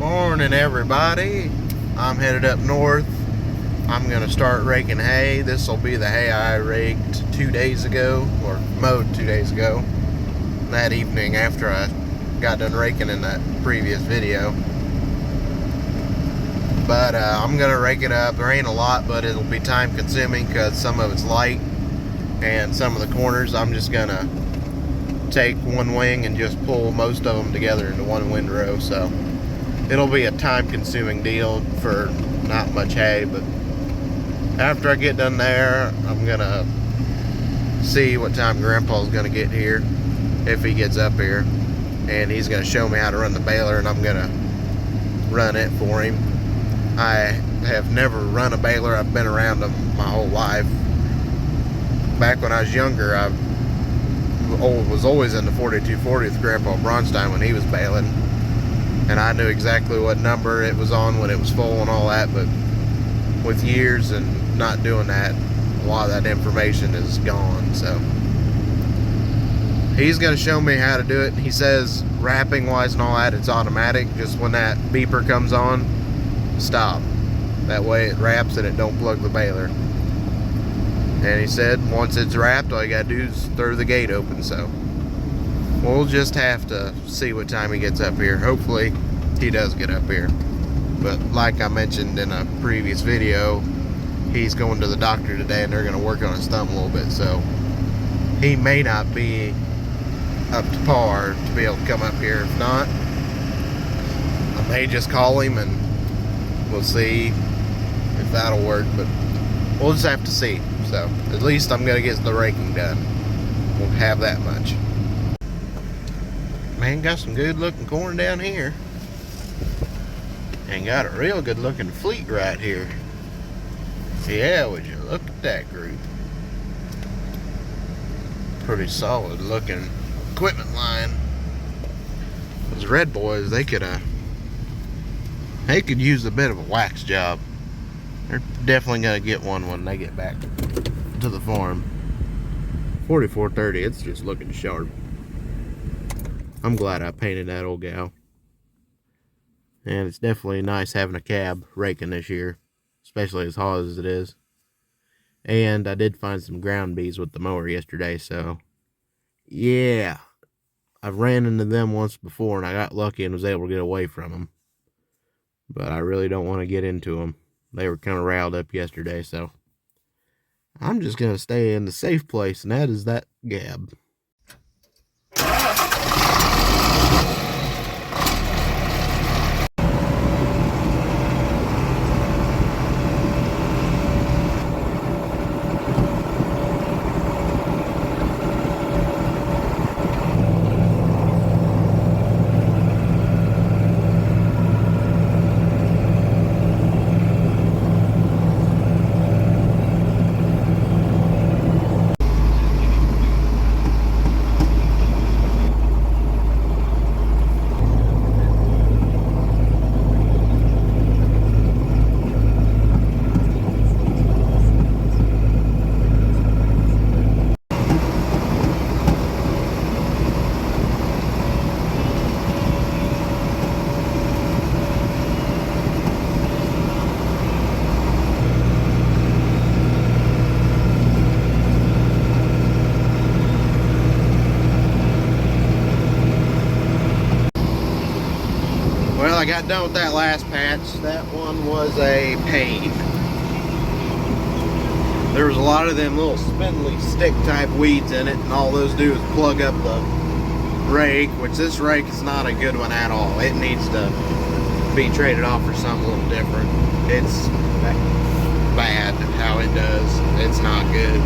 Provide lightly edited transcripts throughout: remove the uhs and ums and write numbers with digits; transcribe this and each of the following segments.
Morning, everybody. I'm headed up north. I'm gonna start raking hay. This will be the hay I raked 2 days ago, or mowed 2 days ago, that evening after I got done raking in that previous video. But I'm gonna rake it up. There ain't a lot, but it'll be time consuming because some of it's light, and some of the corners I'm just gonna take one wing and just pull most of them together into one windrow. So it'll be a time consuming deal for not much hay. But after I get done there, I'm gonna see what time Grandpa's gonna get here, if he gets up here, and he's gonna show me how to run the baler, and I'm gonna run it for him. I have never run a baler. I've been around them my whole life. Back when I was younger, I was always in the 4240 with Grandpa Bronstein when he was baling, and I knew exactly what number it was on when it was full and all that. But with years and not doing that, a lot of that information is gone. So he's going to show me how to do it. He says wrapping wise and all that, it's automatic. Just when that beeper comes on, stop. That way it wraps and it don't plug the baler. And he said once it's wrapped, all you gotta do is throw the gate open. So we'll just have to see what time he gets up here. Hopefully he does get up here. But like I mentioned in a previous video, he's going to the doctor today and they're gonna work on his thumb a little bit. So he may not be up to par to be able to come up here. If not, I may just call him and we'll see if that'll work. But we'll just have to see. So at least I'm gonna get the raking done. We'll have that much. Man, got some good looking corn down here, and got a real good looking fleet right here. Yeah, would you look at that group? Pretty solid looking equipment line. Those red boys, they could use a bit of a wax job. They're definitely gonna get one when they get back to the farm. 4430, it's just looking sharp. I'm glad I painted that old gal. And it's definitely nice having a cab raking this year, especially as hot as it is. And I did find some ground bees with the mower yesterday, so yeah. I've ran into them once before and I got lucky and was able to get away from them. But I really don't want to get into them. They were kind of riled up yesterday, so I'm just going to stay in the safe place, and that is that gab. Well, I got done with that last patch. That one was a pain. There was a lot of them little spindly stick type weeds in it, and all those do is plug up the rake, which this rake is not a good one at all. It needs to be traded off for something a little different. It's bad how it does. It's not good.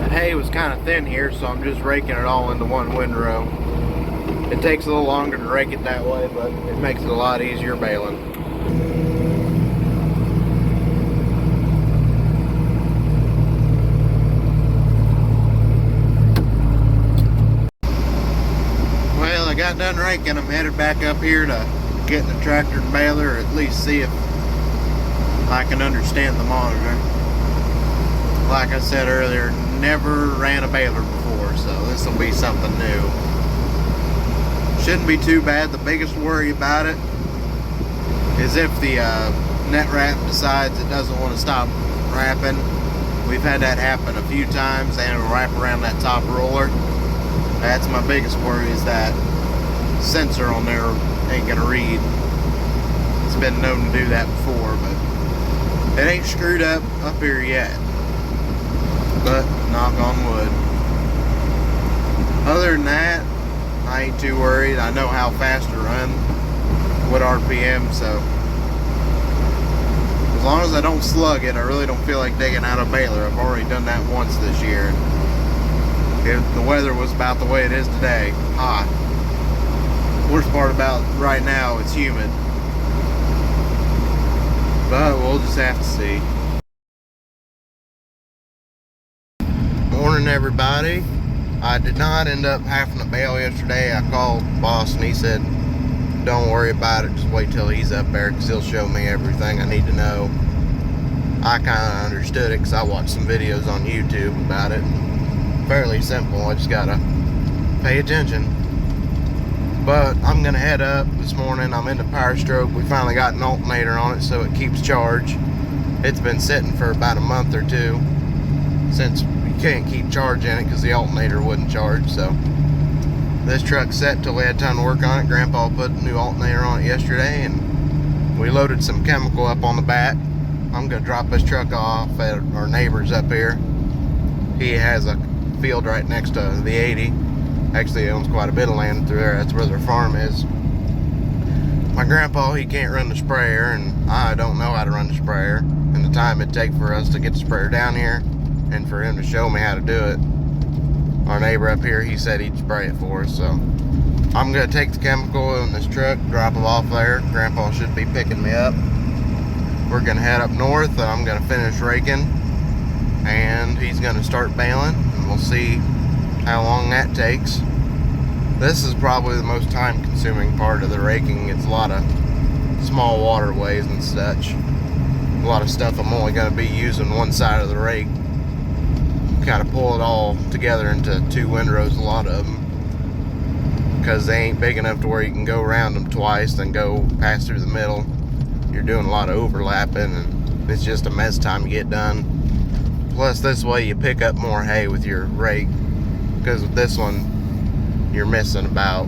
Hay was kind of thin here, so I'm just raking it all into one windrow. It takes a little longer to rake it that way, but it makes it a lot easier baling. cranking. I'm headed back up here to get in the tractor and baler, or at least see if I can understand the monitor. Like I said earlier, never ran a baler before, so this will be something new. Shouldn't be too bad. The biggest worry about it is if the net wrap decides it doesn't want to stop wrapping. We've had that happen a few times, and it'll wrap around that top roller. That's my biggest worry, is that sensor on there ain't gonna read. It's been known to do that before, but it ain't screwed up here yet. But knock on wood. Other than that, I ain't too worried. I know how fast to run, what RPM, so as long as I don't slug it, I really don't feel like digging out a baler. I've already done that once this year. If the weather was about the way it is today, hot. Worst part about right now, it's humid. But we'll just have to see. Morning, everybody. I did not end up having to bail yesterday. I called the boss and he said, don't worry about it, just wait till he's up there because he'll show me everything I need to know. I kind of understood it because I watched some videos on YouTube about it. Fairly simple, I just gotta pay attention. But I'm gonna head up this morning. I'm into Power Stroke. We finally got an alternator on it so it keeps charge. It's been sitting for about a month or two since you can't keep charging it because the alternator wouldn't charge. So this truck's set till we had time to work on it. Grandpa put a new alternator on it yesterday, and we loaded some chemical up on the back. I'm gonna drop this truck off at our neighbor's up here. He has a field right next to the 80. Actually, he owns quite a bit of land through there. That's where their farm is. My grandpa, he can't run the sprayer, and I don't know how to run the sprayer. And the time it'd take for us to get the sprayer down here and for him to show me how to do it. Our neighbor up here, he said he'd spray it for us, so I'm gonna take the chemical in this truck, drop it off there. Grandpa should be picking me up. We're gonna head up north, and I'm gonna finish raking, and he's gonna start baling, and we'll see how long that takes. This is probably the most time consuming part of the raking. It's a lot of small waterways and such. A lot of stuff I'm only gonna be using one side of the rake. Kind of pull it all together into two windrows, a lot of them, because they ain't big enough to where you can go around them twice and go pass through the middle. You're doing a lot of overlapping, and it's just a mess time to get done. Plus, this way you pick up more hay with your rake, because with this one you're missing about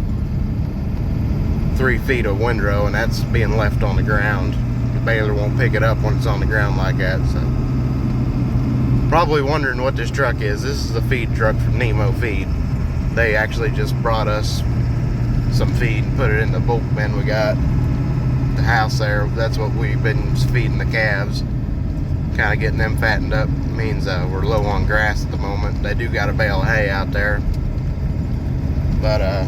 3 feet of windrow, and that's being left on the ground. The baler won't pick it up when it's on the ground like that. So probably wondering what this truck is. This is a feed truck from Nemo Feed. They actually just brought us some feed and put it in the bulk bin we got at the house there. That's what we've been feeding the calves, kind of getting them fattened up. It means we're low on grass at the moment. They do got a bale of hay out there, but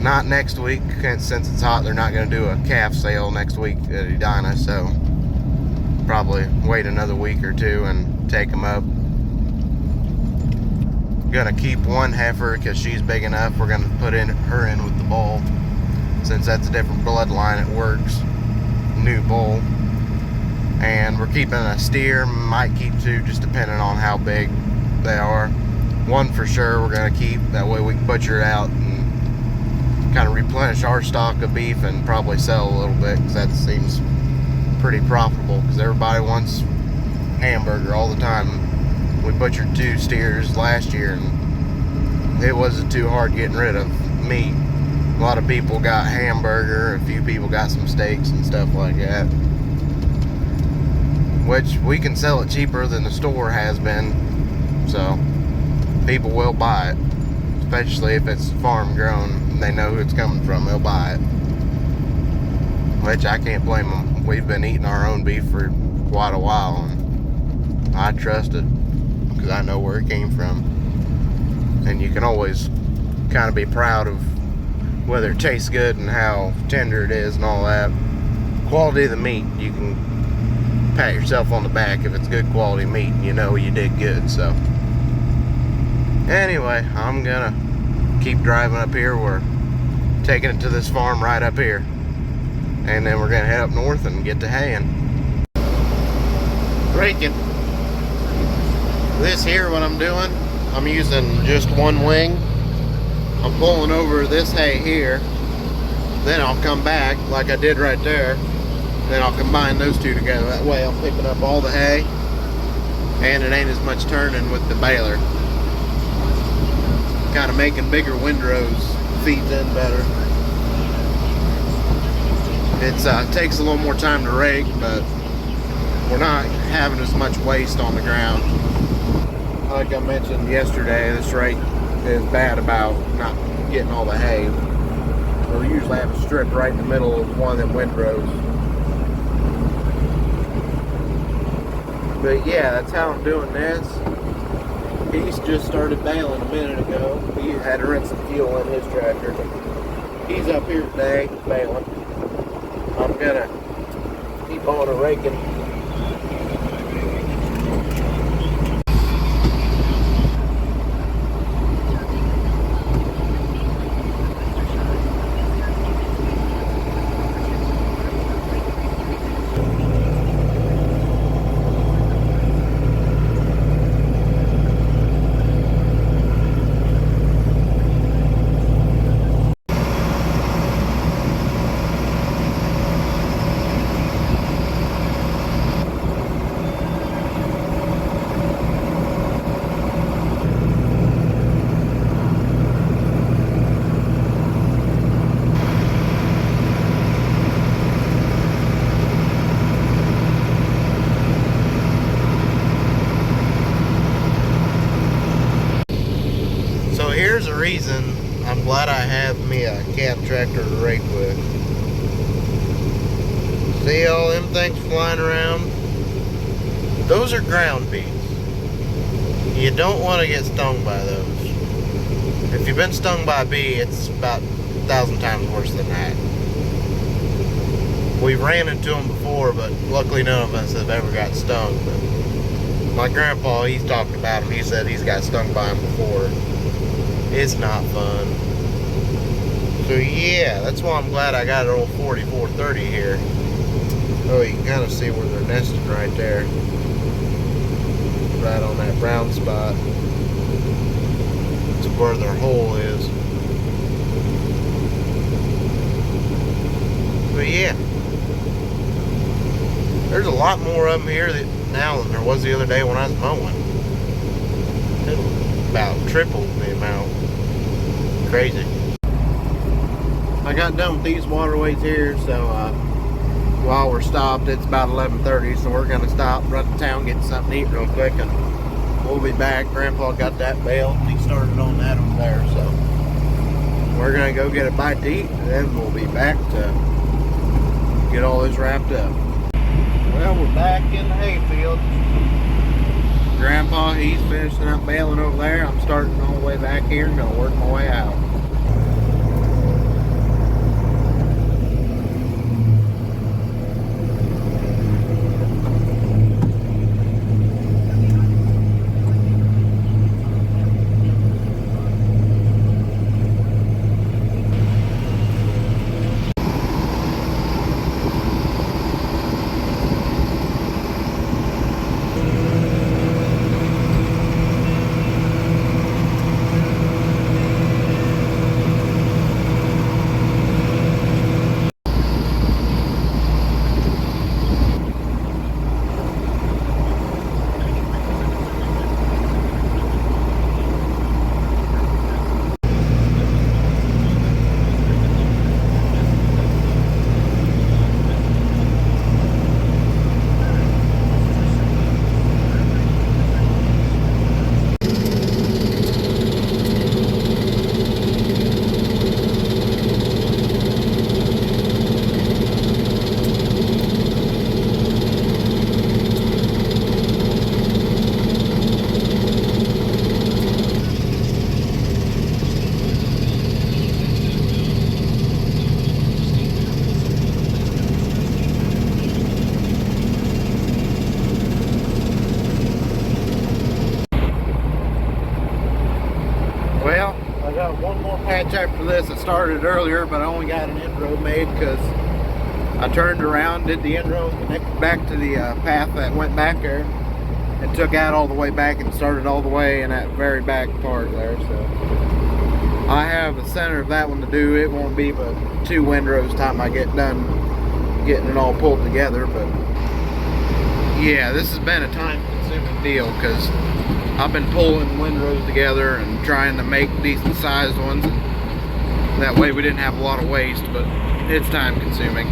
not next week, since it's hot. They're not going to do a calf sale next week at Edina, so probably wait another week or two and take them up. Gonna keep one heifer because she's big enough. We're gonna put her in with the bull, since that's a different bloodline. It works. New bull. And we're keeping a steer. Might keep two, just depending on how big they are. One for sure we're gonna keep. That way we can butcher it out and kind of replenish our stock of beef, and probably sell a little bit, because that seems pretty profitable, because everybody wants hamburger all the time. We butchered 2 steers last year, and it wasn't too hard getting rid of meat. A lot of people got hamburger, a few people got some steaks and stuff like that, which we can sell it cheaper than the store has been, so people will buy it, especially if it's farm grown and they know who it's coming from. They'll buy it, which I can't blame them. We've been eating our own beef for quite a while, and I trust it because I know where it came from. And you can always kind of be proud of whether it tastes good and how tender it is and all that. Quality of the meat, you can pat yourself on the back if it's good quality meat and you know you did good. So anyway, I'm gonna keep driving up here. We're taking it to this farm right up here. And then we're gonna head up north and get to haying. Raking. This here, what I'm doing, I'm using just one wing. I'm pulling over this hay here. Then I'll come back like I did right there. Then I'll combine those two together. That way I'm picking up all the hay and it ain't as much turning with the baler. Kind of making bigger windrows feeds in better. It takes a little more time to rake, but we're not having as much waste on the ground. Like I mentioned yesterday, this rake is bad about not getting all the hay. We usually have a strip right in the middle of one of them windrows. But yeah, that's how I'm doing this. He's just started baling a minute ago. He had to rinse some fuel in his tractor. He's up here today baling. I'm gonna keep on raking. Here's a reason I'm glad I have me a cab tractor to rake with. See all them things flying around? Those are ground bees. You don't want to get stung by those. If you've been stung by a bee, it's about 1,000 times worse than that. We've ran into them before, but luckily none of us have ever got stung. But my grandpa, he's talked about them. He said he's got stung by them before. It's not fun. So yeah, that's why I'm glad I got an old 4430 here. Oh, you can kind of see where they're nesting right there. Right on that brown spot. That's where their hole is. But yeah. There's a lot more of them here now than there was the other day when I was mowing. It about tripled the amount. Crazy. I got done with these waterways here, so while we're stopped, it's about 11:30, so we're gonna stop, run to town, get something to eat real quick, and we'll be back. Grandpa got that bale. He started on that over there, so we're gonna go get a bite to eat, and then we'll be back to get all this wrapped up. Well, we're back in the hayfield. Grandpa, he's finishing up baling over there. I'm starting all the way back here and gonna work my way out. catch up for this. It started earlier, but I only got an inroad made because I turned around, did the inroad, connected back to the path that went back there, and took out all the way back and started all the way in that very back part there. So I have the center of that one to do. It won't be but 2 windrows time I get done getting it all pulled together. But yeah, this has been a time-consuming deal because I've been pulling windrows together and trying to make decent sized ones. That way we didn't have a lot of waste, but it's time consuming.